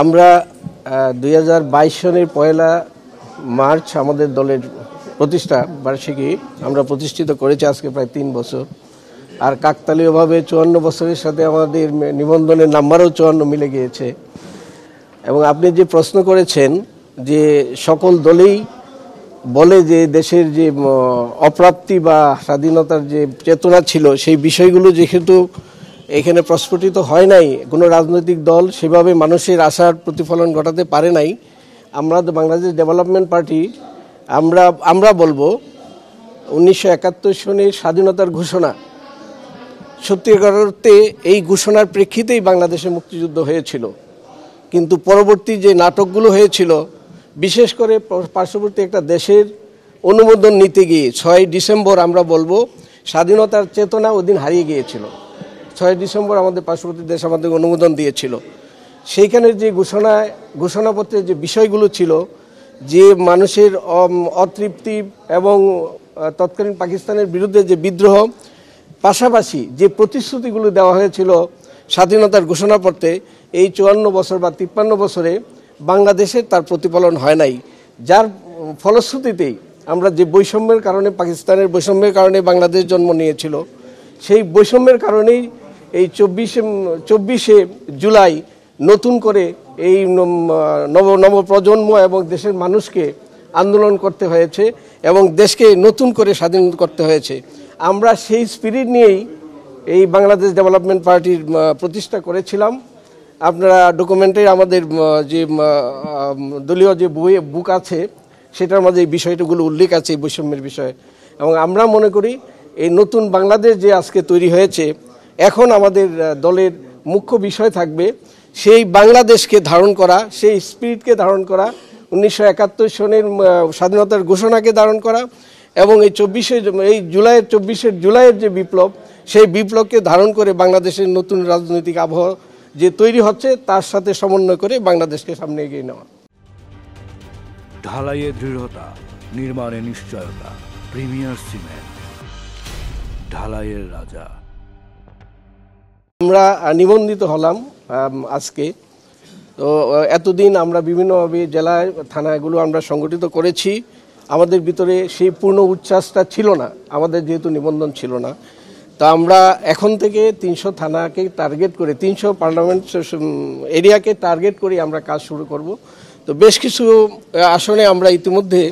আমরা 2022 সনের 1 মার্চ আমাদের দলের প্রতিষ্ঠা বার্ষিকী আমরা প্রতিষ্ঠিত করেছি আজকে প্রায় 3 বছর। আর কাকতালীয়ভাবে 54 বছরের সাথে আমাদের নিবন্ধনের নাম্বারও 54 মিলে গিয়েছে। এবং আপনি যে প্রশ্ন করেছেন যে সকল দলেই বলে যে দেশের যে অপ্রাপ্তি বা স্বাধীনতার যে চেতনা ছিল সেই বিষয়গুলো যেহেতু এখানে প্রস্ফুটিত হয় নাই, কোনো রাজনৈতিক দল সেভাবে মানুষের আশার প্রতিফলন ঘটাতে পারে নাই। আমরা বাংলাদেশ ডেভেলপমেন্ট পার্টি আমরা বলবো 1971 সনের স্বাধীনতার ঘোষণা সত্যিকার অর্থে এই ঘোষণার প্রেক্ষিতেই বাংলাদেশে মুক্তিযুদ্ধ হয়েছিল। কিন্তু পরবর্তী যে নাটকগুলো হয়েছিল, বিশেষ করে পার্শ্ববর্তী একটা দেশের অনুমোদন নিতে গিয়ে 6 ডিসেম্বর আমরা বলবো স্বাধীনতার চেতনা ওদিন হারিয়ে গিয়েছিল। 6 ডিসেম্বর আমাদের পার্শ্ববর্তী দেশ আমাদের অনুমোদন দিয়েছিল। সেইখানের যে ঘোষণাপত্রের যে বিষয়গুলো ছিল, যে মানুষের অতৃপ্তি এবং তৎকালীন পাকিস্তানের বিরুদ্ধে যে বিদ্রোহ, পাশাপাশি যে প্রতিশ্রুতিগুলো দেওয়া হয়েছিল স্বাধীনতার ঘোষণাপত্রে, এই 54 বছর বা 53 বছরে বাংলাদেশের তার প্রতিফলন হয় নাই। যার ফলশ্রুতিতেই আমরা যে বৈষম্যের কারণে, পাকিস্তানের বৈষম্যের কারণে বাংলাদেশ জন্ম নিয়েছিল, সেই বৈষম্যের কারণেই এই 24শে জুলাই নতুন করে এই নবপ্রজন্ম এবং দেশের মানুষকে আন্দোলন করতে হয়েছে এবং দেশকে নতুন করে স্বাধীন করতে হয়েছে। আমরা সেই স্পিরিট নিয়েই এই বাংলাদেশ ডেভেলপমেন্ট পার্টির প্রতিষ্ঠা করেছিলাম। আপনারা ডকুমেন্টে আমাদের যে দলীয় যে বুক আছে সেটার মধ্যে এই বিষয়গুলো উল্লেখ আছে, এই বৈষম্যের বিষয়ে। এবং আমরা মনে করি এই নতুন বাংলাদেশ যে আজকে তৈরি হয়েছে, এখন আমাদের দলের মুখ্য বিষয় থাকবে সেই বাংলাদেশকে ধারণ করা, সেই স্পিরিটকে ধারণ করা, 1971 সনের স্বাধীনতার ঘোষণাকে ধারণ করা এবং এই 24শে জুলাইয়ের যে বিপ্লব, সেই বিপ্লবকে ধারণ করে বাংলাদেশের নতুন রাজনৈতিক আবহাওয়া যে তৈরি হচ্ছে তার সাথে সমন্বয় করে বাংলাদেশকে সামনে এগিয়ে নেওয়া। ঢালাইয়ে দৃঢ়তা, নির্মাণে নিশ্চয়তা, প্রিমিয়ার সিমেন্ট, ঢালাইয়ের রাজা। আমরা নিবন্ধিত হলাম আজকে। তো এতদিন আমরা বিভিন্নভাবে জেলায় থানাগুলো আমরা সংগঠিত করেছি। আমাদের ভিতরে সেই পূর্ণ উচ্ছ্বাসটা ছিল না, আমাদের যেহেতু নিবন্ধন ছিল না। তো আমরা এখন থেকে 300 থানাকে টার্গেট করে, 300 পার্লামেন্ট এরিয়াকে টার্গেট করে আমরা কাজ শুরু করব। তো বেশ কিছু আসনে আমরা ইতিমধ্যে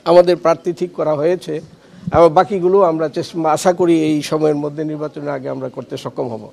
আমাদের প্রার্থী ঠিক করা হয়েছে, এবং বাকিগুলো আমরা আশা করি এই সময়ের মধ্যে নির্বাচনের আগে আমরা করতে সক্ষম হব।